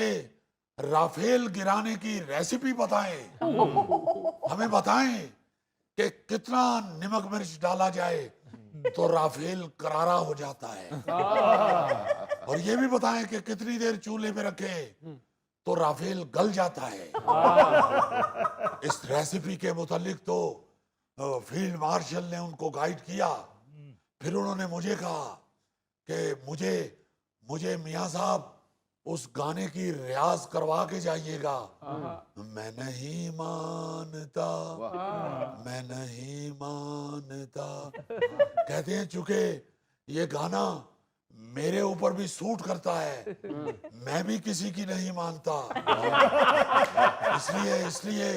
मुझे राफेल गिराने की रेसिपी बताएं। हमें बताएं कि कितना नमक मिर्च डाला जाए तो राफेल करारा हो जाता है, और ये भी बताएं कि कितनी देर चूल्हे पे रखे तो राफेल गल जाता है। इस रेसिपी के मुतालिक तो फील्ड मार्शल ने उनको गाइड किया। फिर उन्होंने मुझे कहा कि मुझे मुझे मियाँ साहब उस गाने की रियाज करवा के जाइएगा। मैं नहीं मानता, मैं नहीं मानता। कहते हैं चूंकि ये गाना मेरे ऊपर भी सूट करता है, मैं भी किसी की नहीं मानता। इसलिए इसलिए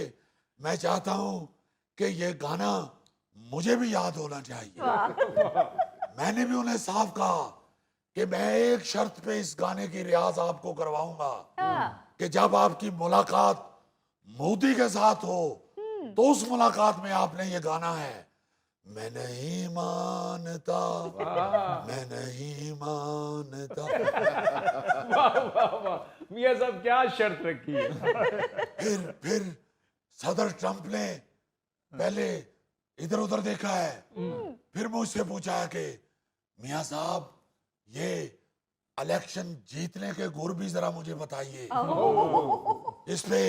मैं चाहता हूं कि ये गाना मुझे भी याद होना चाहिए। मैंने भी उन्हें साफ कहा कि मैं एक शर्त पे इस गाने की रियाज आपको करवाऊंगा कि जब आपकी मुलाकात मोदी के साथ हो तो उस मुलाकात में आपने ये गाना है, मैं नहीं मानता, मैं नहीं मानता। वाह वाह वाह, मियां साहब क्या शर्त रखी है। फिर सदर ट्रंप ने पहले इधर उधर देखा है, फिर मुझसे पूछा है कि मियां साहब ये इलेक्शन जीतने के गुर भी जरा मुझे बताइए। इस पे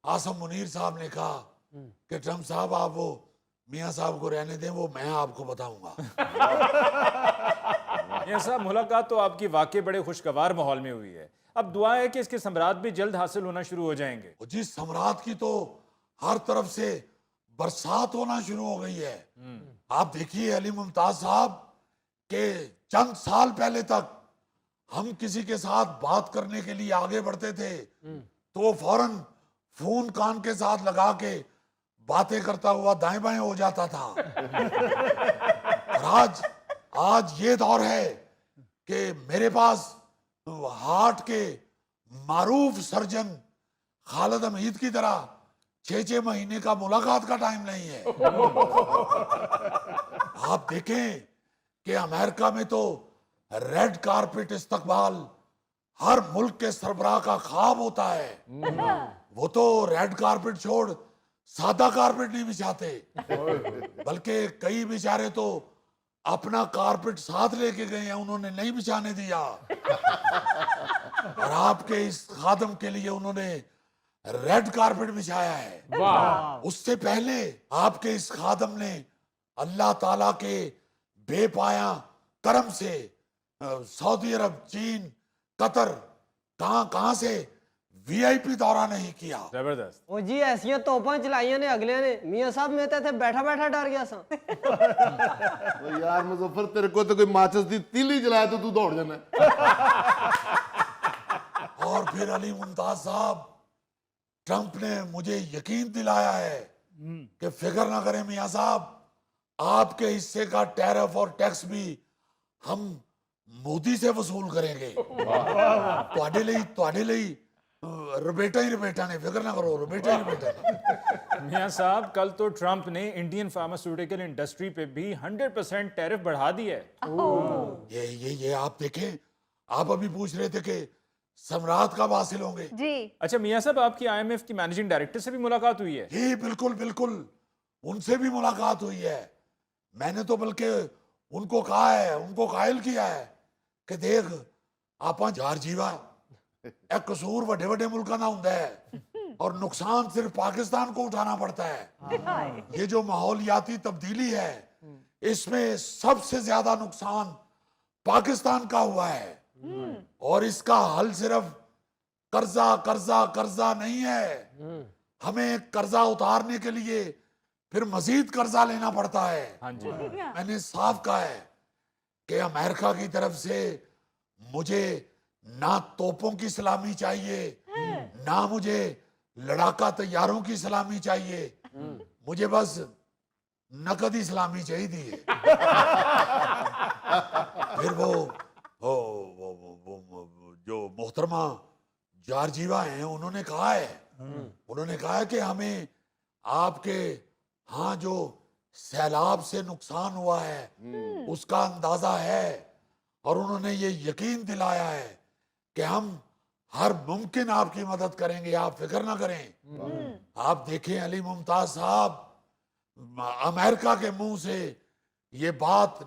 आसम मुनीर साहब ने कहा कि ट्रंप साहब आप वो मियां साहब को रहने दें, वो मैं आपको बताऊंगा। मियां साहब, मुलाकात तो आपकी वाकई बड़े खुशगवार माहौल में हुई है। अब दुआ है कि इसके सम्राट भी जल्द हासिल होना शुरू हो जाएंगे। जिस सम्राट की तो हर तरफ से बरसात होना शुरू हो गई है। आप देखिए अली मुमताज साहब के चंद साल पहले तक हम किसी के साथ बात करने के लिए आगे बढ़ते थे तो वो फौरन फोन कान के साथ लगा के बातें करता हुआ दाएं बाएं हो जाता था। और आज ये दौर है कि मेरे पास हार्ट के मारूफ सर्जन खालिद हमीद की तरह 6-6 महीने का मुलाकात का टाइम नहीं है। आप देखें कि अमेरिका में तो रेड कारपेट इस्तकबाल हर मुल्क के सरबराह का ख्वाब होता है। वो तो रेड कारपेट छोड़ सादा कारपेट नहीं बिछाते, बल्कि कई बेचारे तो अपना कारपेट साथ लेके गए हैं, उन्होंने नहीं बिछाने दिया। और आपके इस खादम के लिए उन्होंने रेड कारपेट बिछाया है। वाह, उससे पहले आपके इस खादम ने अल्लाह ताला के बेपाया करम से सऊदी अरब, चीन, कतर, कहां से वीआईपी दौरा नहीं किया। जबरदस्त। ओ जी ऐसियां तोपां चलाइयां ने अगले ने, मियां साहब मैं तो इत्थे बैठा बैठा डर गया सा। तो यार मुजफ्फर तेरे को तो कोई माचिस दी तीली जलाए तो तू दौड़ जाना। और फिर अली मुमताज साहब, ट्रंप ने मुझे यकीन दिलाया है कि फिक्र ना करें मियां साहब, आपके हिस्से का टैरिफ और टैक्स भी हम मोदी से वसूल करेंगे। ਤੁਹਾਡੇ ਲਈ रबेटा ही रबेटा ने, फिक्र ना करो, रबेटा ही रबेटा ने। मियां साहब, कल तो ट्रंप ने इंडियन फार्मास्यूटिकल इंडस्ट्री पे भी 100% टैरिफ बढ़ा दिया है। ये आप देखें, आप अभी पूछ रहे थे कि सम्राट कब हासिल होंगे। जी अच्छा मियां साहब, आपकी आईएमएफ की मैनेजिंग डायरेक्टर से भी मुलाकात हुई है? जी बिल्कुल बिल्कुल, उनसे भी मुलाकात हुई है। मैंने तो बल्कि उनको कहा है, उनको कायल किया है कि देख आपा जारजीवा एक कसूर वड्डे वड्डे मुल्कां दा हुंदा है और नुकसान सिर्फ पाकिस्तान को उठाना पड़ता है। ये जो माहौलियाती तब्दीली है इसमें सबसे ज्यादा नुकसान पाकिस्तान का हुआ है, और इसका हल सिर्फ कर्जा कर्जा कर्जा नहीं है। हमें कर्जा उतारने के लिए फिर मजीद कर्जा लेना पड़ता है। हाँ जी। मैंने साफ कहा है कि अमेरिका की तरफ से मुझे ना तोपों की सलामी चाहिए, ना मुझे लड़ाका तैयारों की सलामी चाहिए, मुझे बस नकदी सलामी चाहिए। फिर वो जो मोहतरमा जारजीवा हैं उन्होंने कहा है कि हमें आपके यहाँ जो सैलाब से नुकसान हुआ है उसका अंदाजा है, और उन्होंने ये यकीन दिलाया है कि हम हर मुमकिन आपकी मदद करेंगे, आप फिक्र ना करें। आप देखें अली मुमताज साहब, अमेरिका के मुंह से ये बात